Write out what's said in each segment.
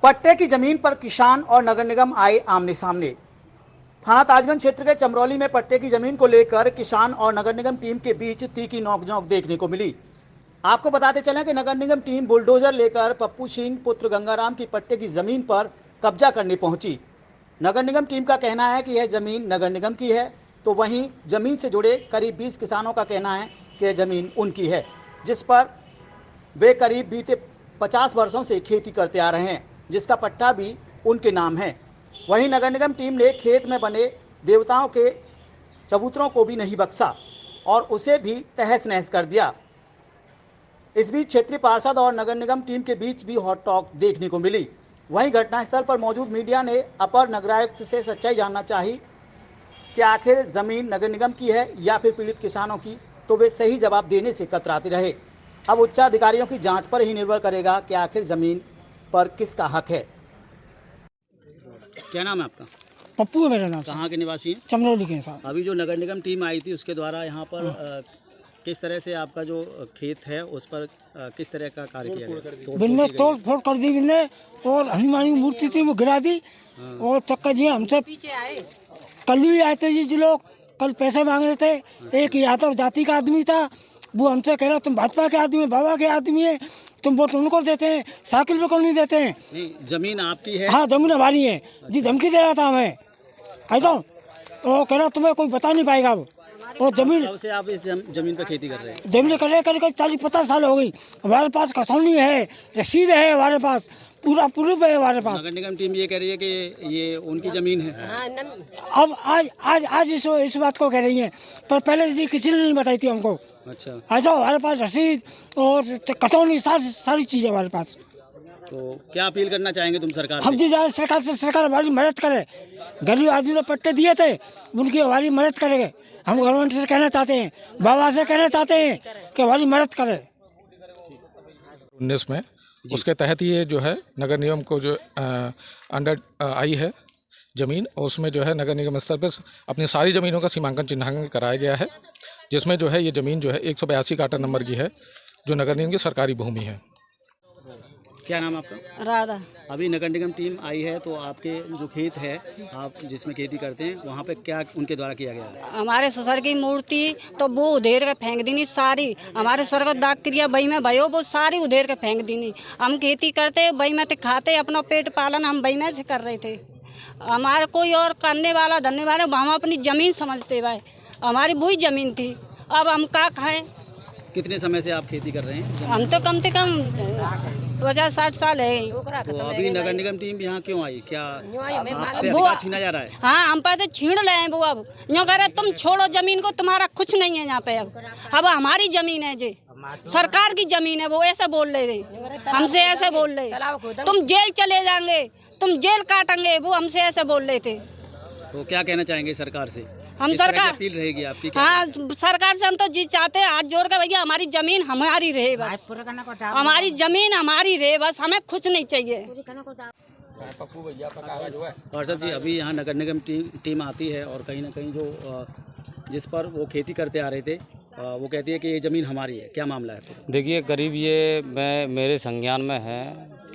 पट्टे की जमीन पर किसान और नगर निगम आए आमने सामने। थाना ताजगंज क्षेत्र के चमरौली में पट्टे की जमीन को लेकर किसान और नगर निगम टीम के बीच तीखी नोकझोंक देखने को मिली। आपको बताते चलें कि नगर निगम टीम बुलडोजर लेकर पप्पू सिंह पुत्र गंगाराम की पट्टे की जमीन पर कब्जा करने पहुंची। नगर निगम टीम का कहना है कि यह जमीन नगर निगम की है, तो वहीं जमीन से जुड़े करीब 20 किसानों का कहना है कि यह जमीन उनकी है, जिस पर वे करीब बीते 50 वर्षों से खेती करते आ रहे हैं, जिसका पट्टा भी उनके नाम है। वहीं नगर निगम टीम ने खेत में बने देवताओं के चबूतरों को भी नहीं बख्शा और उसे भी तहस नहस कर दिया। इस बीच क्षेत्रीय पार्षद और नगर निगम टीम के बीच भी हॉट टॉक देखने को मिली। वहीं घटनास्थल पर मौजूद मीडिया ने अपर नगरायुक्त से सच्चाई जानना चाही कि आखिर जमीन नगर निगम की है या फिर पीड़ित किसानों की, तो वे सही जवाब देने से कतराते रहे। अब उच्चाधिकारियों की जांच पर ही निर्भर करेगा कि आखिर जमीन पर किसका हक है। क्या नाम है आपका? पप्पू है मेरा नाम। कहाँ के निवासी हैं? चमरौली के साथ। अभी जो नगर निगम टीम आई थी उसके द्वारा यहाँ पर किस तरह से आपका जो खेत है उस पर किस तरह का कार्य किया गया? बिन्ने तोड़ फोड़ कर दी बिन्ने, और हनुमान की मूर्ति थी वो गिरा दी। और चक्का जी हमसे कल भी आए थे जी लोग, कल पैसे मांग रहे थे। एक यादव जाति का आदमी था, वो हमसे कह रहा तुम भाजपा के आदमी, बाबा के आदमी है, तुम वोट उनको देते हैं, साइकिल पे कौन नहीं देते हैं। नहीं, जमीन आपकी है? हाँ जमीन हमारी है जी। धमकी दे रहा था हमें ऐसा, वो कह रहा तुम्हें कोई बता नहीं पाएगा। अब और जमीन कब से आप इस जमीन पर खेती कर रहे हैं? जमीन कर 40-50 साल हो गई। हमारे पास खतौनी है, रसीद है हमारे पास, पूरा प्रूफ है हमारे पास। नगर निगम टीम ये कह रही है कि ये उनकी जमीन है। अब आज इस बात को कह रही है, पर पहले जी किसी ने नहीं बताई थी हमको। अच्छा, ऐसा हमारे पास रसीद और खतौनी सारी चीज़ हमारे पास। तो क्या अपील करना चाहेंगे तुम सरकार हम जी जाए सरकार से, सरकार हमारी मदद करे। गरीब आदमी ने पट्टे दिए थे, उनकी हमारी मदद करेंगे। हम गवर्नमेंट से कहना चाहते हैं, बाबा से कहना चाहते हैं कि हमारी मदद करें। 19 में उसके तहत ये जो है नगर निगम को जो अंडर आई है ज़मीन, और उसमें जो है नगर निगम स्तर पर अपनी सारी ज़मीनों का सीमांकन चिन्हांकन कराया गया है, जिसमें जो है ये ज़मीन जो है 182 काटा नंबर की है, जो नगर निगम की सरकारी भूमि है। क्या नाम है आपका? राधा। अभी नगर निगम टीम आई है, तो आपके जो खेत है आप जिसमें खेती करते हैं वहाँ पे क्या उनके द्वारा किया गया है? हमारे ससुर की मूर्ति तो वो उधेर के फेंक दी सारी। हमारे सर को दाग क्रिया बई में भयो, वो सारी उधेर के फेंक दी। हम खेती करते बई में खाते, अपना पेट पालन हम बई में से कर रहे थे। हमारे कोई और करने वाला धरने वाला, हम अपनी ज़मीन समझते भाई, हमारी वही ज़मीन थी। अब हम क्या खाएं? कितने समय से आप खेती कर रहे हैं? हम तो कम से कम 50-60 साल है। तो अभी नगर निगम टीम यहाँ क्यों आई? क्या आपसे अधिकार छीना जा रहा है? हाँ, हम पे तो छीन रहे हैं वो। अब यूँ कह रहे तुम छोड़ो जमीन को, तुम्हारा कुछ नहीं है यहाँ पे। अब हमारी जमीन है जी, सरकार की जमीन है। वो ऐसे बोल रहे थे हमसे, ऐसे बोल रहे तुम जेल चले जाएंगे, तुम जेल काटेंगे, वो हमसे ऐसे बोल रहे थे। तो क्या कहना चाहेंगे सरकार से? हम सरकार अपील रहेगी आपकी? हाँ, सरकार से हम तो जी चाहते हैं, हाथ जोड़ के भैया हमारी जमीन हमारी रहे बस, हमारी जमीन हमारी रहे बस, हमें कुछ नहीं चाहिए। पार्षद जी, अभी यहाँ नगर निगम टीम आती है और कहीं ना कहीं जो जिस पर वो खेती करते आ रहे थे वो कहती है कि ये ज़मीन हमारी है, क्या मामला है? देखिए, करीब ये मेरे संज्ञान में है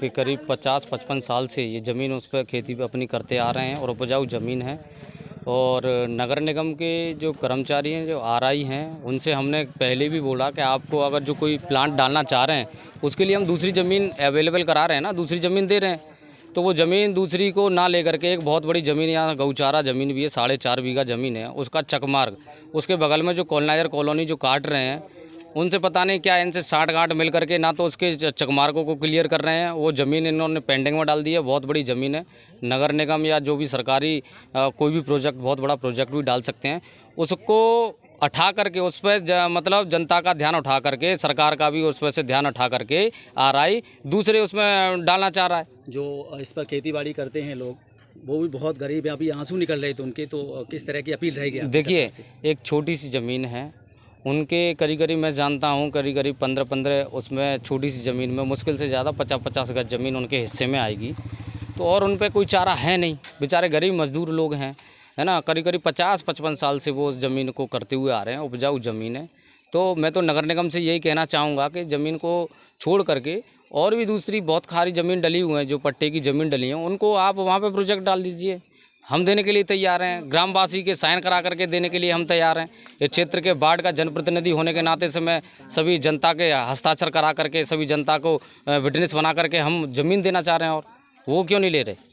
कि करीब 50-55 साल से ये ज़मीन उस पर खेती अपनी करते आ रहे हैं और उपजाऊ ज़मीन है। और नगर निगम के जो कर्मचारी हैं, जो आरआई हैं, उनसे हमने पहले भी बोला कि आपको अगर जो कोई प्लांट डालना चाह रहे हैं उसके लिए हम दूसरी ज़मीन अवेलेबल करा रहे हैं ना, दूसरी ज़मीन दे रहे हैं। तो वो ज़मीन दूसरी को ना लेकर के एक बहुत बड़ी ज़मीन, यहाँ गौचारा ज़मीन भी है, 4.5 बीघा ज़मीन है, उसका चकमार्ग, उसके बगल में जो कॉलोनाइजर कॉलोनी जो काट रहे हैं, उनसे पता नहीं क्या इनसे 60 गांठ मिल करके ना तो उसके चकमार्गों को क्लियर कर रहे हैं। वो ज़मीन इन्होंने पेंडिंग में डाल दी है, बहुत बड़ी ज़मीन है। नगर निगम या जो भी सरकारी कोई भी प्रोजेक्ट, बहुत बड़ा प्रोजेक्ट भी डाल सकते हैं, उसको उठा करके उस पर मतलब जनता का ध्यान उठा करके, सरकार का भी उस पर से ध्यान उठा करके आरआई दूसरे उसमें डालना चाह रहा है। जो इस पर खेती बाड़ी करते हैं लोग, वो भी बहुत गरीब है, अभी आंसू निकल रहे थे उनके, तो किस तरह की अपील रहेगी? देखिए, एक छोटी सी ज़मीन है उनके, करीब मैं जानता हूँ करीब 15 उसमें छोटी सी ज़मीन में मुश्किल से ज़्यादा 50 गज ज़मीन उनके हिस्से में आएगी। तो और उन पर कोई चारा है नहीं, बेचारे गरीब मजदूर लोग हैं, है ना। करीब 50-55 साल से वो उस ज़मीन को करते हुए आ रहे हैं, उपजाऊ ज़मीन है। तो मैं तो नगर निगम से यही कहना चाहूँगा कि ज़मीन को छोड़ करके और भी दूसरी बहुत खारी ज़मीन डली हुई है, जो पट्टे की ज़मीन डली है, उनको आप वहाँ पे प्रोजेक्ट डाल दीजिए। हम देने के लिए तैयार हैं, ग्रामवासी के साइन करा करके देने के लिए हम तैयार हैं। इस क्षेत्र के वार्ड का जनप्रतिनिधि होने के नाते से मैं सभी जनता के हस्ताक्षर करा करके, सभी जनता को विटनेस बना करके हम ज़मीन देना चाह रहे हैं, और वो क्यों नहीं ले रहे।